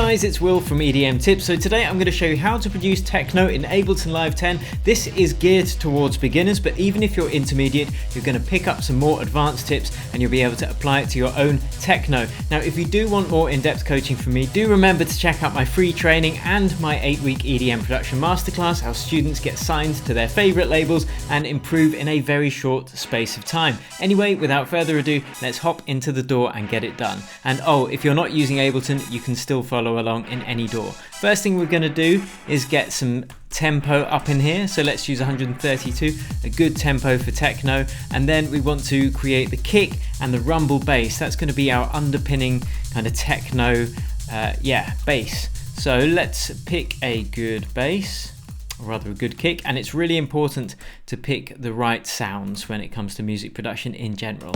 guys, it's Will from EDM Tips. So today I'm going to show you how to produce techno in Ableton Live 10. This is geared towards beginners, but even if you're intermediate, you're going to pick up some more advanced tips and you'll be able to apply it to your own techno. Now, if you do want more in-depth coaching from me, do remember to check out my free training and my 8-week EDM production masterclass, how students get signed to their favorite labels and improve in a very short space of time. Anyway, without further ado, let's hop into the DAW and get it done. And oh, if you're not using Ableton, you can still follow along in any DAW. First thing we're going to do is get some tempo up in here. So let's use 132, a good tempo for techno. And then we want to create the kick and the rumble bass. That's going to be our underpinning kind of techno, bass. So let's pick a good bass, or rather a good kick. And it's really important to pick the right sounds when it comes to music production in general.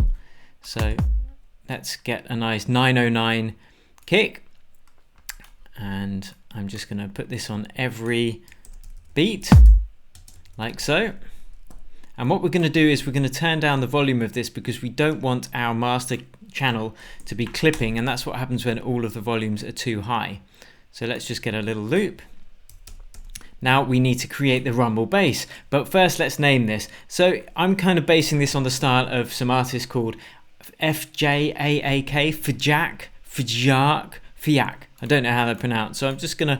So let's get a nice 909 kick, and I'm just going to put this on every beat like so. And what we're going to do is we're going to turn down the volume of this because we don't want our master channel to be clipping, and that's what happens when all of the volumes are too high. So let's just get a little loop. Now we need to create the rumble bass, but first let's name this. So I'm kind of basing this on the style of some artists called FJAAK, FJAAK. I don't know how they're pronounced, so I'm just going to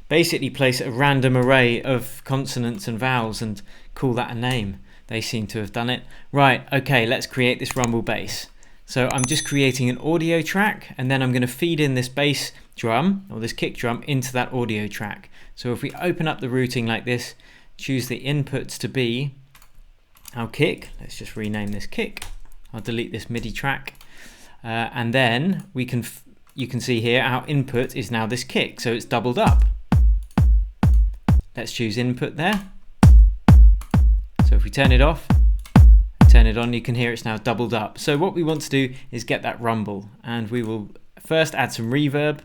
basically place a random array of consonants and vowels and call that a name. They seem to have done it. Right, okay, let's create this rumble bass. So I'm just creating an audio track, and then I'm going to feed in this bass drum, or this kick drum, into that audio track. So if we open up the routing like this, choose the inputs to be our kick. Let's just rename this kick. I'll delete this MIDI track, and then you can see here our input is now this kick, so it's doubled up. Let's choose input there. So if we turn it off, turn it on, you can hear it's now doubled up. So what we want to do is get that rumble, and we will first add some reverb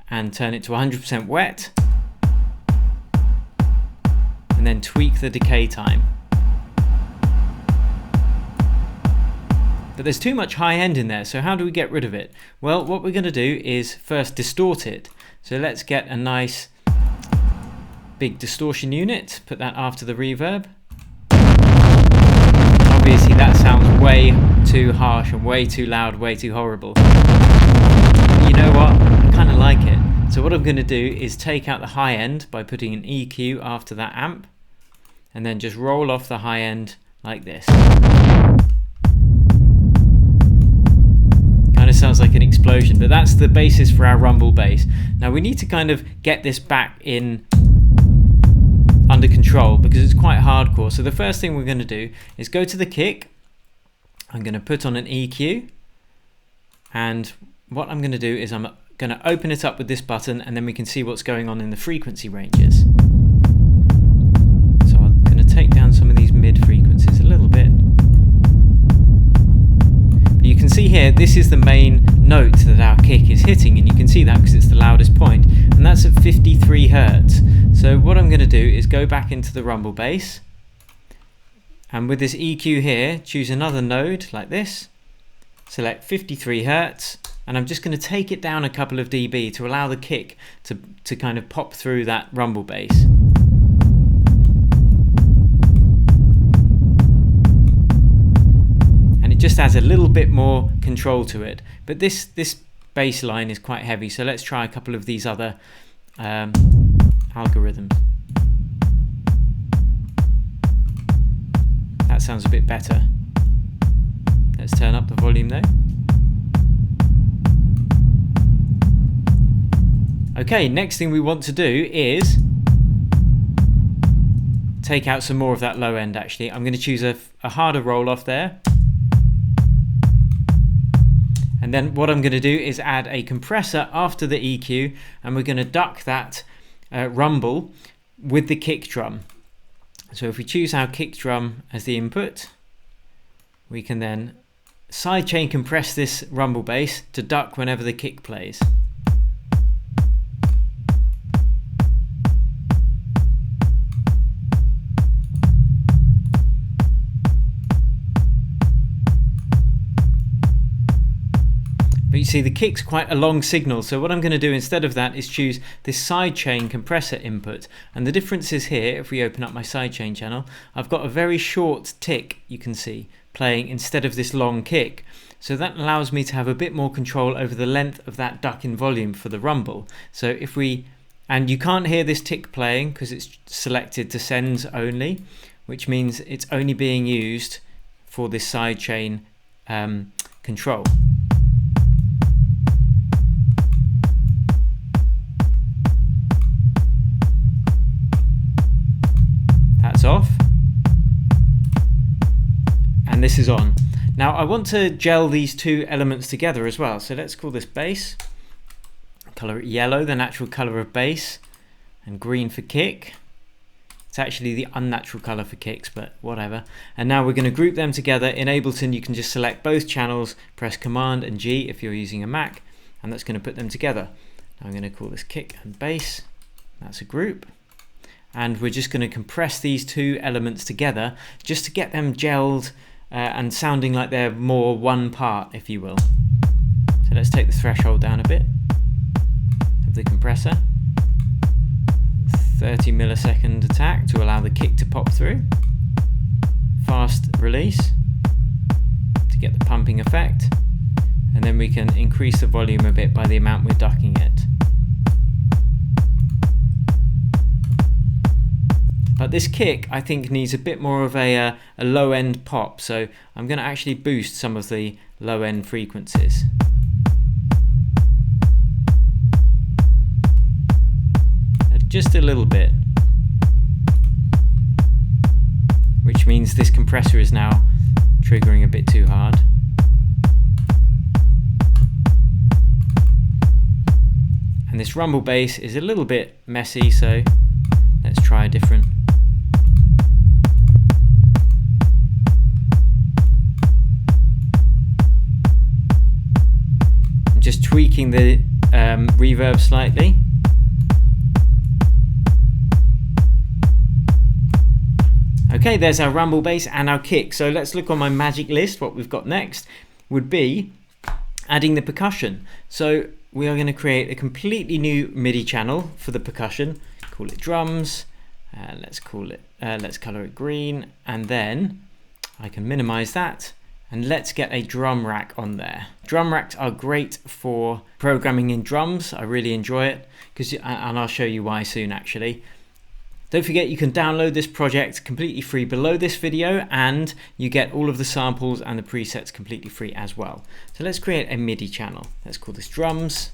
and turn it to 100% wet, and then tweak the decay time. But there's too much high end in there, so how do we get rid of it? Well, what we're going to do is first distort it. So let's get a nice big distortion unit, put that after the reverb. Obviously that sounds way too harsh and way too loud, way too horrible. But you know what? I kind of like it. So what I'm going to do is take out the high end by putting an EQ after that amp, and then just roll off the high end like this. Sounds like an explosion, but that's the basis for our rumble bass. Now we need to kind of get this back in under control because it's quite hardcore. So the first thing we're going to do is go to the kick. I'm going to put on an EQ, and what I'm going to do is I'm going to open it up with this button, and then we can see what's going on in the frequency ranges. So I'm going to take down some of these mid frequencies a little bit. You can see here, this is the main note that our kick is hitting, and you can see that because it's the loudest point, and that's at 53 Hertz. So what I'm going to do is go back into the rumble bass, and with this EQ here, choose another node like this, select 53 Hertz, and I'm just going to take it down a couple of dB to allow the kick to kind of pop through that rumble bass. Just adds a little bit more control to it, but this bass line is quite heavy, so let's try a couple of these other algorithms. That sounds a bit better. Let's turn up the volume though. Okay, next thing we want to do is take out some more of that low end. Actually, I'm going to choose a harder roll off there. And then what I'm going to do is add a compressor after the EQ, and we're going to duck that rumble with the kick drum. So if we choose our kick drum as the input, we can then sidechain compress this rumble bass to duck whenever the kick plays. see the kick's quite a long signal, so what I'm going to do instead of that is choose this sidechain compressor input. And the difference is here, if we open up my sidechain channel, I've got a very short tick, you can see, playing instead of this long kick. So that allows me to have a bit more control over the length of that duck in volume for the rumble. So if we, and you can't hear this tick playing because it's selected to sends only, which means it's only being used for this sidechain control. That's off, and this is on. Now I want to gel these two elements together as well, so let's call this bass, color it yellow, the natural color of bass, and green for kick. It's actually the unnatural color for kicks, but whatever. And now we're going to group them together. In Ableton you can just select both channels, press Command and G if you're using a Mac, and that's going to put them together. Now I'm going to call this kick and bass. That's a group. And we're just going to compress these two elements together just to get them gelled and sounding like they're more one part, if you will. So let's take the threshold down a bit of the compressor. 30 millisecond attack to allow the kick to pop through. Fast release to get the pumping effect. And then we can increase the volume a bit by the amount we're ducking it. But this kick, I think, needs a bit more of a low end pop, so I'm going to actually boost some of the low end frequencies. Just a little bit, which means this compressor is now triggering a bit too hard. And this rumble bass is a little bit messy, so let's try a different. I'm just tweaking the reverb slightly. Okay, there's our rumble bass and our kick. So let's look on my magic list. What we've got next would be adding the percussion. So we are going to create a completely new MIDI channel for the percussion. Call it drums. Let's color it green, and then I can minimize that, and let's get a drum rack on there. Drum racks are great for programming in drums. I really enjoy it, and I'll show you why soon actually. Don't forget you can download this project completely free below this video, and you get all of the samples and the presets completely free as well. So let's create a MIDI channel. Let's call this drums,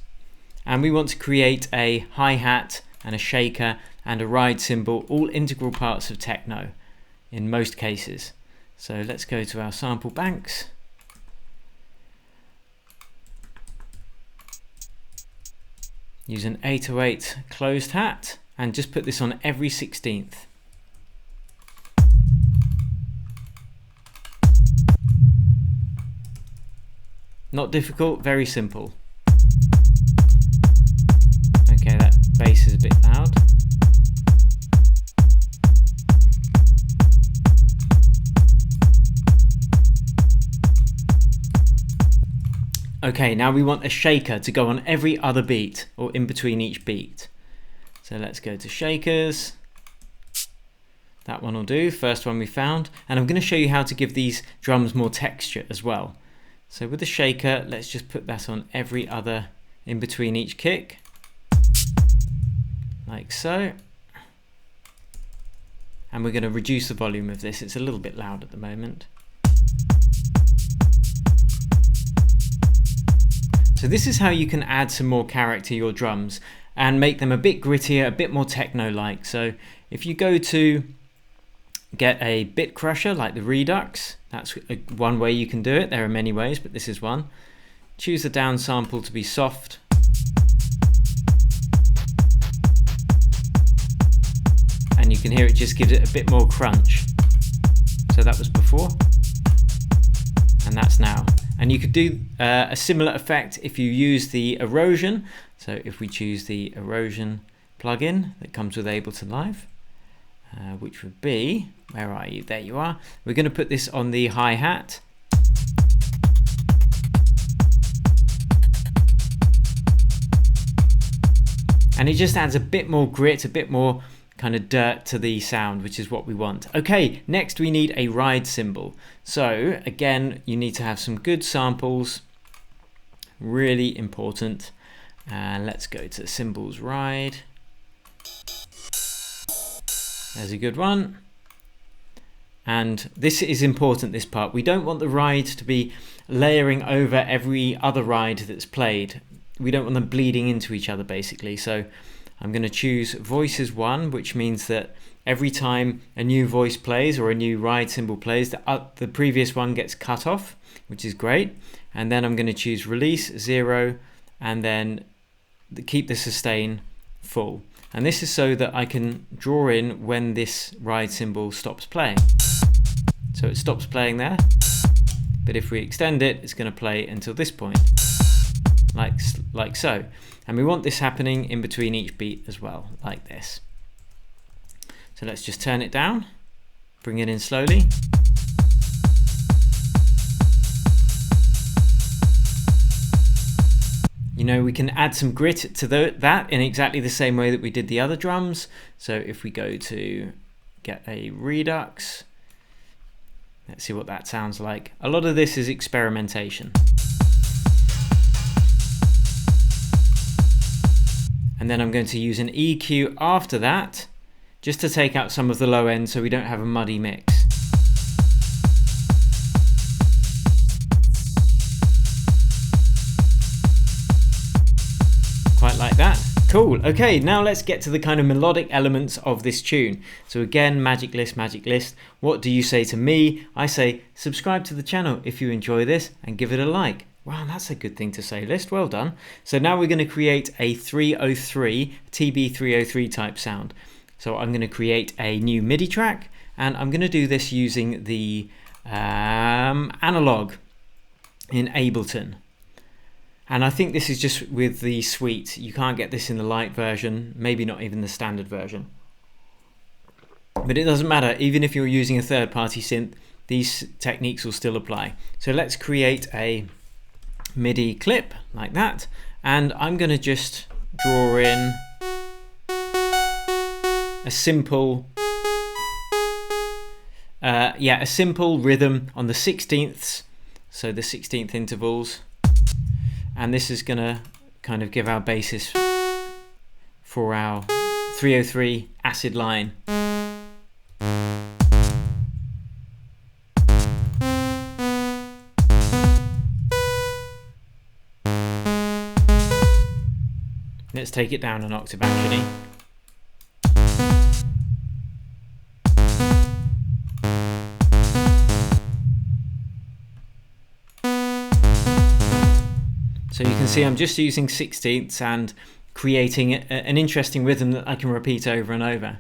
and we want to create a hi-hat and a shaker and a ride cymbal, all integral parts of techno in most cases. So let's go to our sample banks. Use an 808 closed hat and just put this on every 16th. Not difficult, very simple. Okay, that bass is a bit loud. Okay, now we want a shaker to go on every other beat, or in between each beat. So let's go to shakers. That one will do, first one we found. And I'm going to show you how to give these drums more texture as well. So with the shaker, let's just put that on every other, in between each kick. Like so. And we're going to reduce the volume of this, it's a little bit loud at the moment. So this is how you can add some more character to your drums and make them a bit grittier, a bit more techno-like. So if you go to get a bit crusher like the Redux, that's one way you can do it. There are many ways, but this is one. Choose the down sample to be soft. And you can hear it just gives it a bit more crunch. So that was before, and that's now. And you could do a similar effect if you use the erosion. So if we choose the erosion plugin that comes with Ableton Live, which would be, where are you? There you are. We're going to put this on the hi-hat. and it just adds a bit more grit, a bit more kind of dirt to the sound, which is what we want. Okay, next we need a ride cymbal. So again, you need to have some good samples, really important. And let's go to cymbals ride. There's a good one. And this is important, this part. We don't want the ride to be layering over every other ride that's played. We don't want them bleeding into each other, basically. So I'm going to choose voices 1, which means that every time a new voice plays or a new ride cymbal plays, the previous one gets cut off, which is great. And then I'm going to choose release 0 and then keep the sustain full. And this is so that I can draw in when this ride cymbal stops playing. So it stops playing there, but if we extend it, it's going to play until this point, like so. And we want this happening in between each beat as well, like this. So let's just turn it down, bring it in slowly. You know, we can add some grit to that in exactly the same way that we did the other drums. So if we go to get a redux, let's see what that sounds like. A lot of this is experimentation. And then I'm going to use an EQ after that, just to take out some of the low end so we don't have a muddy mix. Quite like that. Cool. Okay, now let's get to the kind of melodic elements of this tune. So again, magic list, magic list. What do you say to me? I say subscribe to the channel if you enjoy this and give it a like. Wow, that's a good thing to say, List. Well done. So now we're going to create a 303, TB303 type sound. So I'm going to create a new MIDI track, and I'm going to do this using the analog in Ableton. And I think this is just with the suite. You can't get this in the light version, maybe not even the standard version. But it doesn't matter, even if you're using a third-party synth, these techniques will still apply. So let's create a MIDI clip like that, and I'm going to just draw in a simple a simple rhythm on the 16ths, so the 16th intervals, and this is going to kind of give our basis for our 303 acid line. Let's take it down an octave actually. So you can see I'm just using 16ths and creating an interesting rhythm that I can repeat over and over.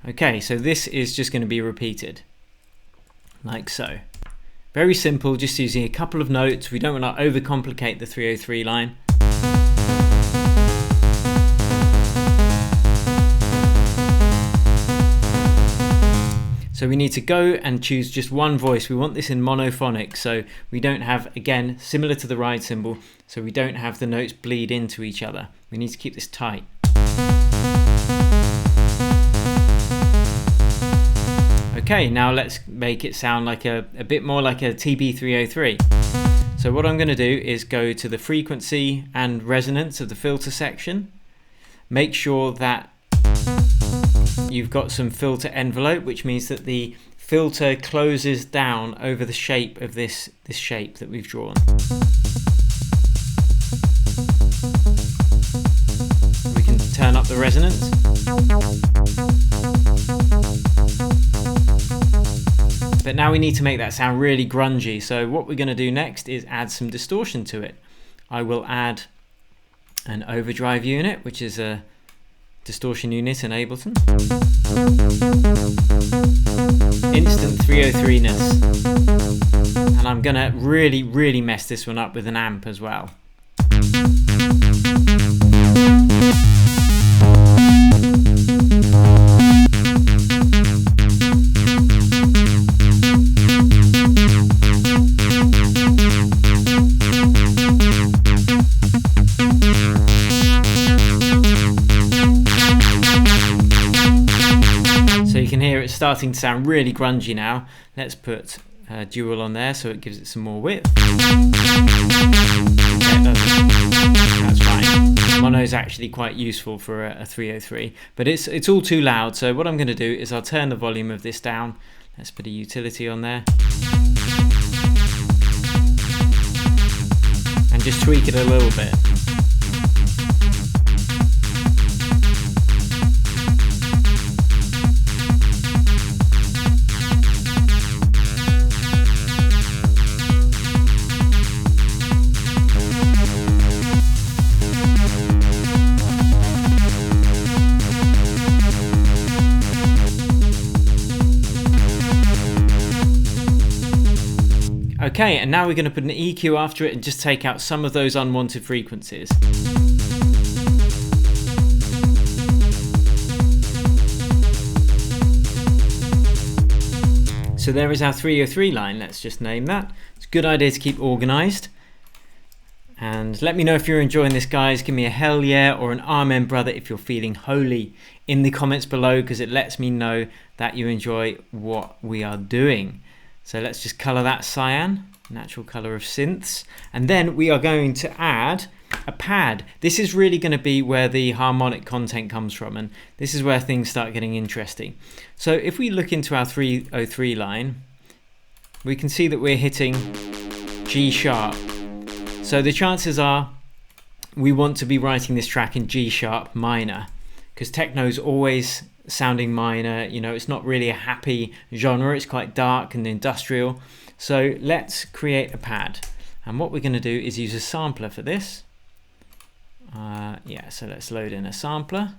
Okay, so this is just going to be repeated, like so. Very simple, just using a couple of notes. We don't want to overcomplicate the 303 line. So we need to go and choose just one voice. We want this in monophonic, so we don't have, again, similar to the ride cymbal, so we don't have the notes bleed into each other. We need to keep this tight. Okay, now let's make it sound like a bit more like a TB303. So what I'm going to do is go to the frequency and resonance of the filter section. Make sure that you've got some filter envelope, which means that the filter closes down over the shape of this shape that we've drawn. We can turn up the resonance. But now we need to make that sound really grungy. So what we're going to do next is add some distortion to it. I will add an overdrive unit, which is a distortion unit in Ableton. instant 303-ness. And I'm gonna really mess this one up with an amp as well. It's starting to sound really grungy now. Let's put dual on there so it gives it some more width. Okay, that's fine. Mono is actually quite useful for a 303, but it's all too loud. So what I'm going to do is I'll turn the volume of this down. Let's put a utility on there and just tweak it a little bit. Okay, and now we're going to put an EQ after it and just take out some of those unwanted frequencies. So there is our 303 line. Let's just name that. It's a good idea to keep organized. And let me know if you're enjoying this, guys. Give me a hell yeah or an amen, brother, if you're feeling holy in the comments below, because it lets me know that you enjoy what we are doing. So let's just color that cyan, natural color of synths. And then we are going to add a pad. This is really going to be where the harmonic content comes from, and this is where things start getting interesting. So if we look into our 303 line, we can see that we're hitting G sharp. So the chances are we want to be writing this track in G sharp minor, because techno's always sounding minor. You know, it's not really a happy genre, it's quite dark and industrial. So let's create a pad, and what we're going to do is use a sampler for this. Yeah, so let's load in a sampler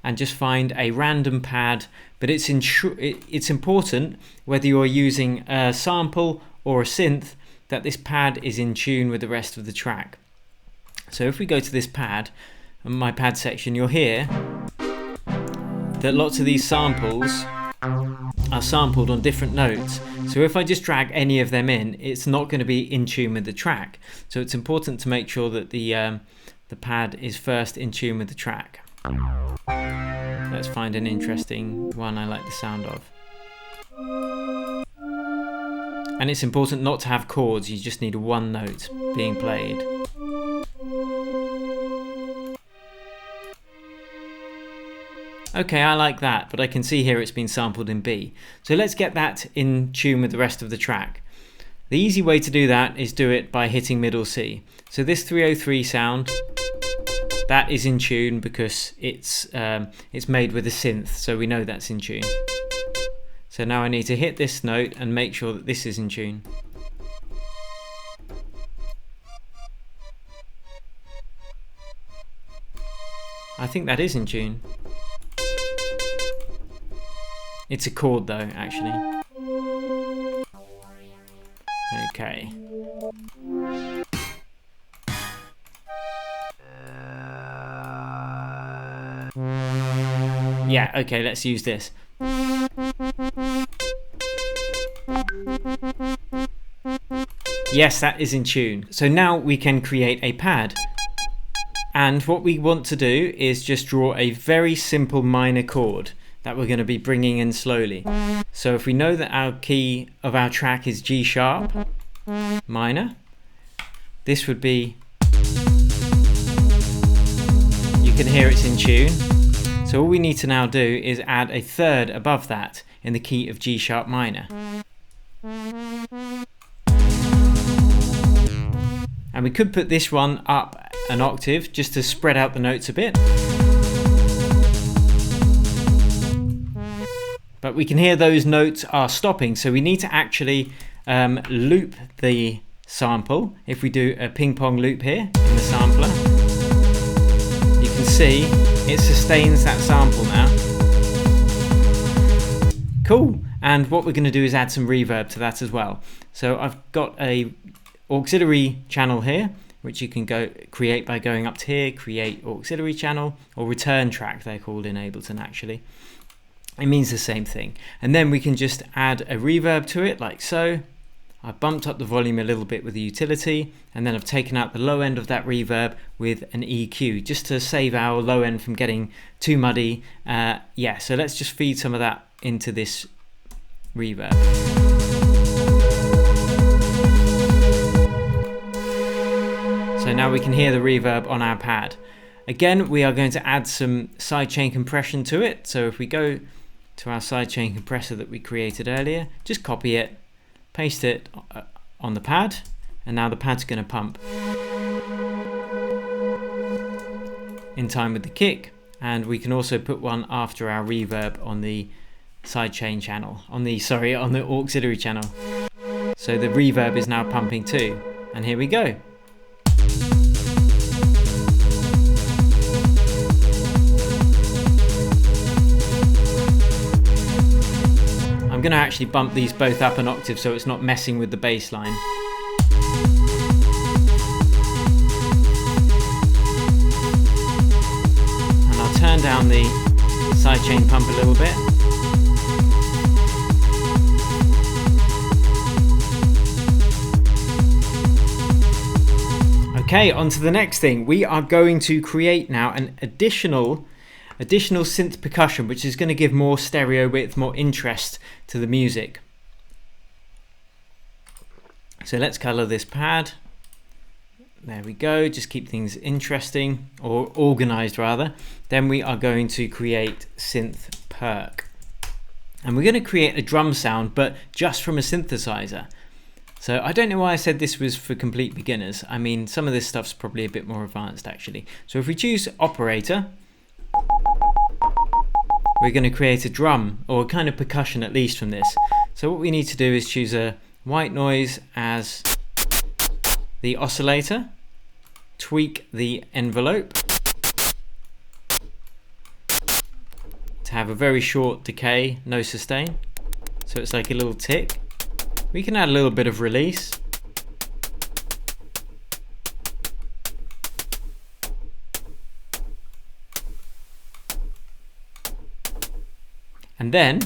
and just find a random pad, but it's important whether you're using a sample or a synth that this pad is in tune with the rest of the track. So if we go to this pad, my pad section, you'll hear that lots of these samples are sampled on different notes. So if I just drag any of them in, it's not going to be in tune with the track. So it's important to make sure that the pad is first in tune with the track. Let's find an interesting one I like the sound of. And it's important not to have chords, you just need one note being played. Okay, I like that, but I can see here it's been sampled in B. So let's get that in tune with the rest of the track. The easy way to do that is do it by hitting middle C. So this 303 sound, that is in tune because it's made with a synth, so we know that's in tune. So now I need to hit this note and make sure that this is in tune. I think that is in tune. It's a chord though, actually. Okay. Yeah, okay, let's use this. Yes, that is in tune. So now we can create a pad. And what we want to do is just draw a very simple minor chord that we're going to be bringing in slowly. So if we know that our key of our track is G sharp minor, this would be, you can hear it's in tune. So all we need to now do is add a third above that in the key of G sharp minor. And we could put this one up an octave just to spread out the notes a bit. But we can hear those notes are stopping, so we need to actually loop the sample. If we do a ping pong loop here in the sampler, you can see it sustains that sample now. Cool. And what we're going to do is add some reverb to that as well. So I've got a auxiliary channel here, which you can go create by going up to here, create auxiliary channel, or return track they're called in Ableton actually. It means the same thing. And then we can just add a reverb to it like so. I bumped up the volume a little bit with the utility, and then I've taken out the low end of that reverb with an EQ, just to save our low end from getting too muddy. Yeah, so let's just feed some of that into this reverb. So now we can hear the reverb on our pad. Again, we are going to add some sidechain compression to it. So if we go to our sidechain compressor that we created earlier, just copy it, paste it on the pad, and now the pad's going to pump in time with the kick. And we can also put one after our reverb on the sidechain channel, on the auxiliary channel. So the reverb is now pumping too. And here we go. I'm going to actually bump these both up an octave so it's not messing with the bass line. And I'll turn down the sidechain pump a little bit. Okay, on to the next thing. We are going to create now an additional synth percussion, which is going to give more stereo width, more interest to the music. So let's color this pad. There we go, just keep things interesting, or organized rather. Then we are going to create synth perc. And we're going to create a drum sound, but just from a synthesizer. So I don't know why I said this was for complete beginners. I mean, some of this stuff's probably a bit more advanced actually. So if we choose operator, we're going to create a drum, or a kind of percussion at least from this. So what we need to do is choose a white noise as the oscillator, tweak the envelope to have a very short decay, no sustain. So it's like a little tick. We can add a little bit of release. And then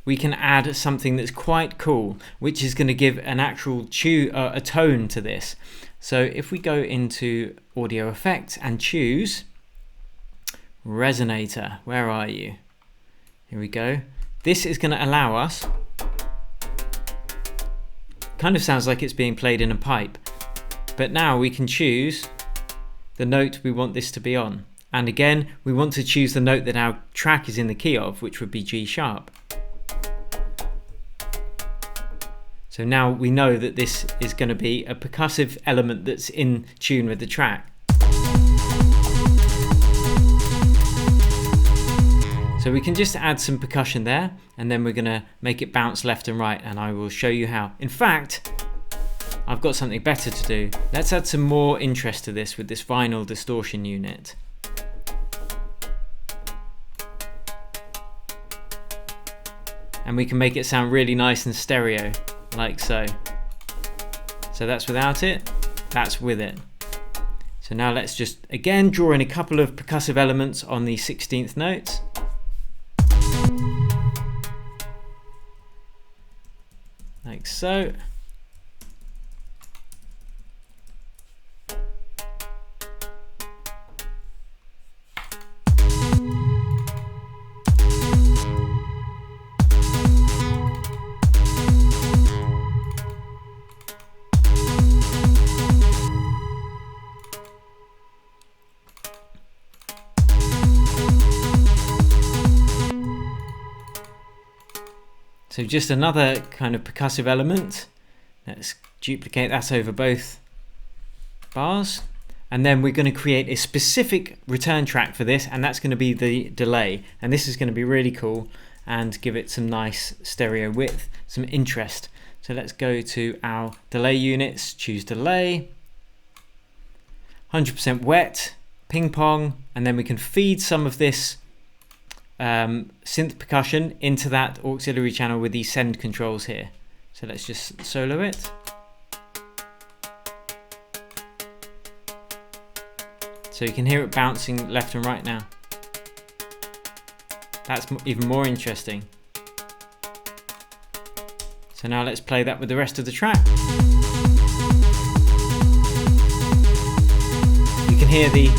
we can add something that's quite cool, which is going to give an actual a tone to this. So if we go into audio effects and choose resonator, where are you? Here we go. This is going to allow us, kind of sounds like it's being played in a pipe, but now we can choose the note we want this to be on. And again, we want to choose the note that our track is in the key of, which would be G sharp. So now we know that this is going to be a percussive element that's in tune with the track. So we can just add some percussion there, and then we're going to make it bounce left and right, and I will show you how. In fact, I've got something better to do. Let's add some more interest to this with this vinyl distortion unit. And we can make it sound really nice and stereo, like so. So that's without it, that's with it. So now let's just again draw in a couple of percussive elements on the 16th notes. Like so. So just another kind of percussive element. Let's duplicate that over both bars. And then we're going to create a specific return track for this, and that's going to be the delay. And this is going to be really cool and give it some nice stereo width, some interest. So let's go to our delay units, choose delay, 100% wet, ping pong, and then we can feed some of this synth percussion into that auxiliary channel with these send controls here. So let's just solo it. So you can hear it bouncing left and right now. That's even more interesting. So now let's play that with the rest of the track. You can hear the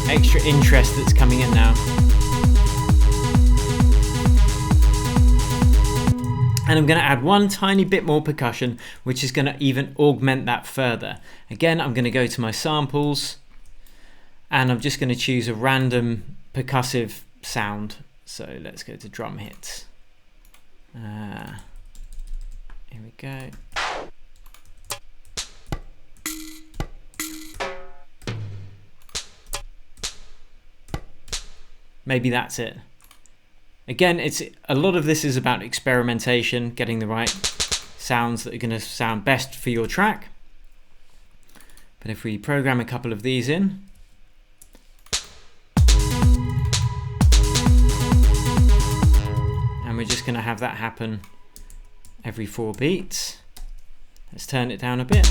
extra interest that's coming in now. And I'm going to add one tiny bit more percussion, which is going to even augment that further. Again, I'm going to go to my samples, and I'm just going to choose a random percussive sound. So let's go to drum hits. Here we go. Maybe that's it. Again, a lot of this is about experimentation, getting the right sounds that are going to sound best for your track. But if we program a couple of these in, and we're just going to have that happen every 4 beats. Let's turn it down a bit.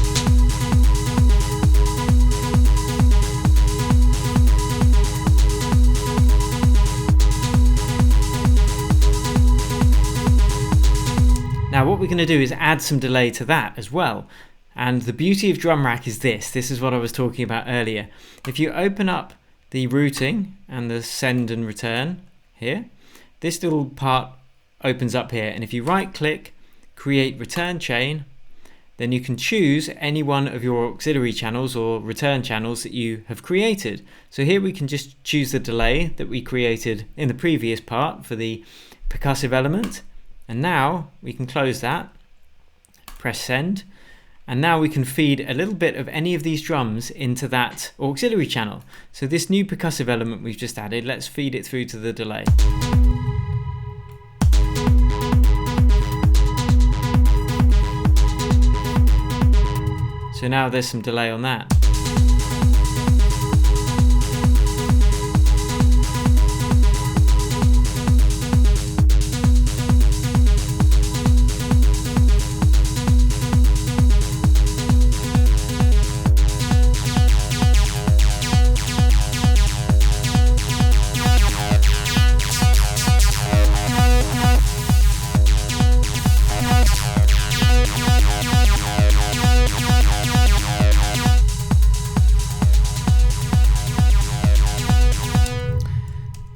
Now what we're going to do is add some delay to that as well. And the beauty of BRAH is this is what I was talking about earlier. If you open up the routing and the send and return here, this little part opens up here, and if you right click, create return chain, then you can choose any one of your auxiliary channels or return channels that you have created. So here we can just choose the delay that we created in the previous part for the percussive element. And now we can close that, press send, and now we can feed a little bit of any of these drums into that auxiliary channel. So this new percussive element we've just added, let's feed it through to the delay. So now there's some delay on that.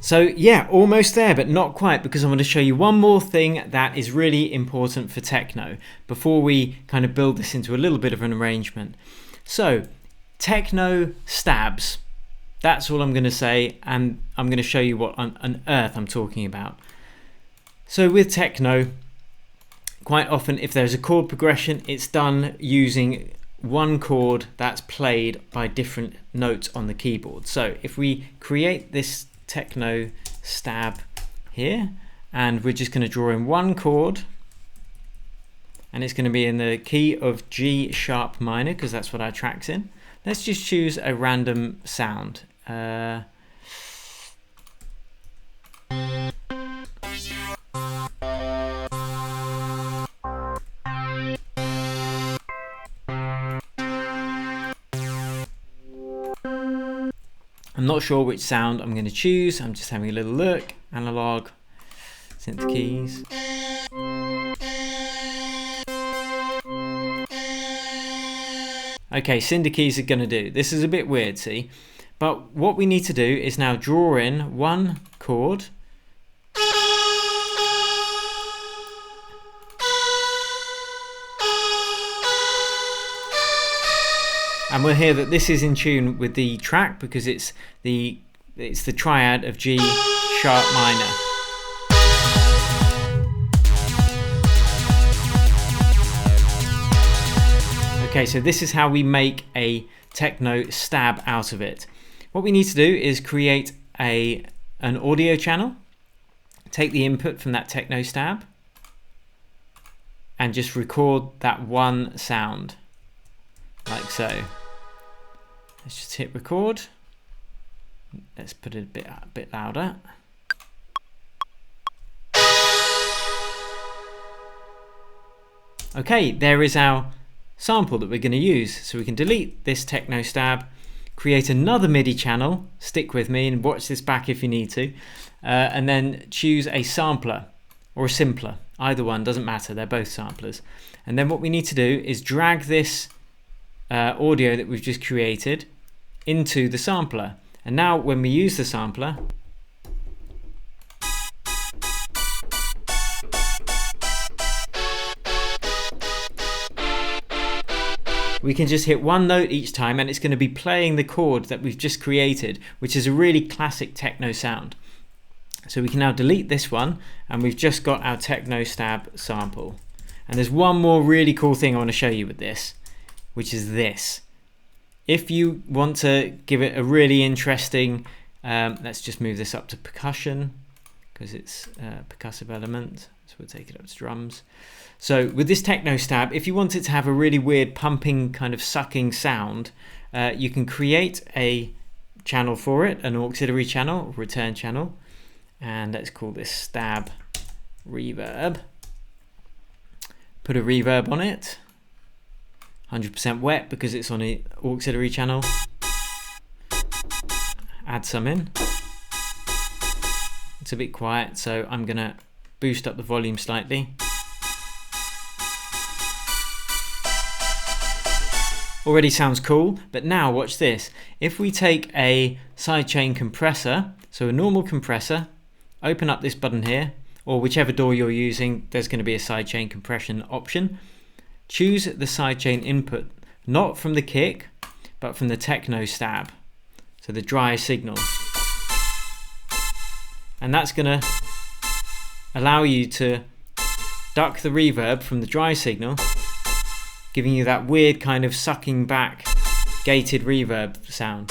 So yeah, almost there, but not quite, because I want to show you one more thing that is really important for techno before we kind of build this into a little bit of an arrangement. So techno stabs, that's all I'm going to say, and I'm going to show you what on earth I'm talking about. So with techno, quite often if there's a chord progression, it's done using one chord that's played by different notes on the keyboard. So if we create this techno stab here, and we're just going to draw in one chord, and it's going to be in the key of G sharp minor because that's what our track's in. Let's just choose a random sound. I'm not sure which sound I'm going to choose. I'm just having a little look. Analog, synth keys. Okay, cinder keys are going to do. This is a bit weird, see? But what we need to do is now draw in one chord. And we'll hear that this is in tune with the track because it's the triad of G sharp minor. Okay, so this is how we make a techno stab out of it. What we need to do is create an audio channel, take the input from that techno stab, and just record that one sound, like so. Let's just hit record. Let's put it a bit louder. Okay, there is our sample that we're going to use. So we can delete this Techno stab, create another MIDI channel, stick with me and watch this back if you need to, and then choose a sampler or a simpler. Either one, doesn't matter, they're both samplers. And then what we need to do is drag this audio that we've just created into the sampler. And now when we use the sampler, we can just hit one note each time and it's going to be playing the chord that we've just created, which is a really classic techno sound. So we can now delete this one and we've just got our Techno stab sample. And there's one more really cool thing I want to show you with this, which is this. If you want to give it a really interesting, let's just move this up to percussion because it's a percussive element. So we'll take it up to drums. So with this Techno stab, if you want it to have a really weird pumping kind of sucking sound, you can create a channel for it, an auxiliary channel, return channel, and let's call this stab reverb. Put a reverb on it, 100% wet because it's on an auxiliary channel. Add some in. It's a bit quiet, so I'm gonna boost up the volume slightly. Already sounds cool, but now watch this. If we take a sidechain compressor, so a normal compressor, open up this button here, or whichever DAW you're using, there's going to be a sidechain compression option. Choose the sidechain input, not from the kick, but from the Techno stab, so the dry signal. And that's going to allow you to duck the reverb from the dry signal, giving you that weird kind of sucking back gated reverb sound.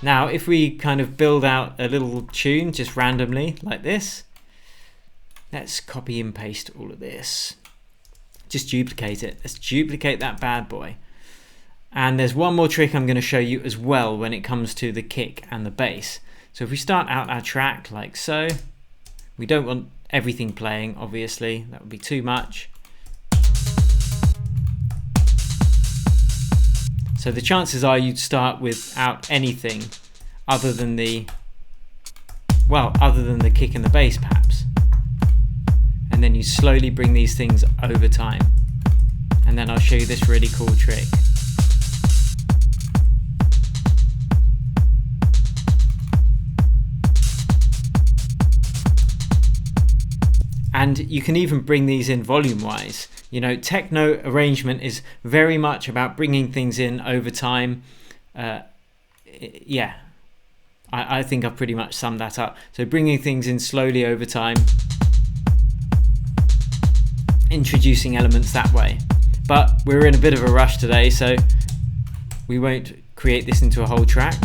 Now if we kind of build out a little tune just randomly like this, let's copy and paste all of this, just duplicate it. Let's duplicate that bad boy. And there's one more trick I'm going to show you as well when it comes to the kick and the bass. So if we start out our track like so, we don't want everything playing, obviously, that would be too much. So the chances are you'd start without anything other than the kick and the bass perhaps. And then you slowly bring these things over time. And then I'll show you this really cool trick. And you can even bring these in volume wise. You know, techno arrangement is very much about bringing things in over time. Yeah, I think I've pretty much summed that up. So bringing things in slowly over time, introducing elements that way. But we're in a bit of a rush today, so we won't create this into a whole track.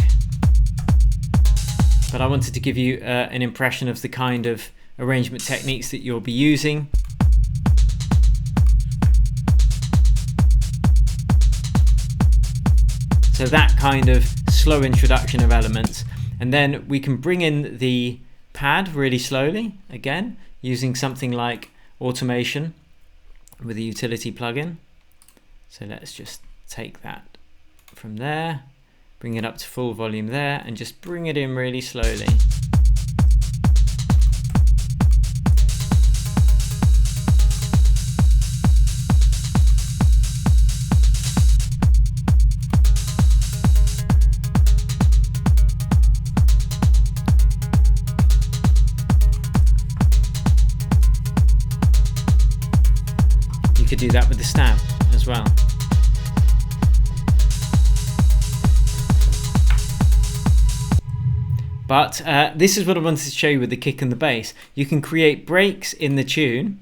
But I wanted to give you an impression of the kind of arrangement techniques that you'll be using. So that kind of slow introduction of elements, and then we can bring in the pad really slowly again using something like automation with a utility plugin. So let's just take that from there, bring it up to full volume there, and just bring it in really slowly. You could do that with the stab as well. But this is what I wanted to show you with the kick and the bass. You can create breaks in the tune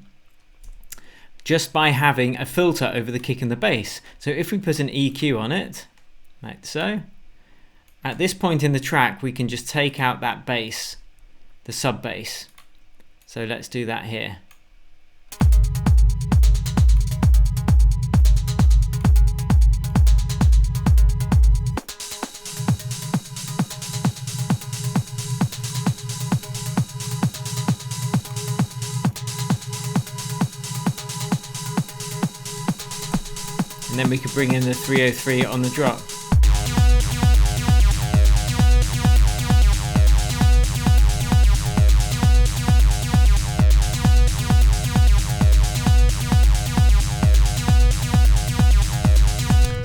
just by having a filter over the kick and the bass. So if we put an EQ on it, like so, at this point in the track we can just take out that bass, the sub bass. So let's do that here. and then we could bring in the 303 on the drop.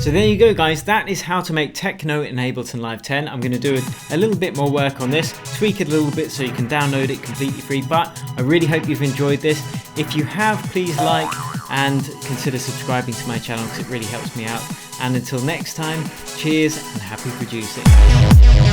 So there you go guys, that is how to make techno in Ableton Live 10. I'm going to do a little bit more work on this, tweak it a little bit so you can download it completely free, but I really hope you've enjoyed this. If you have, please like and consider subscribing to my channel because it really helps me out. And until next time, cheers and happy producing.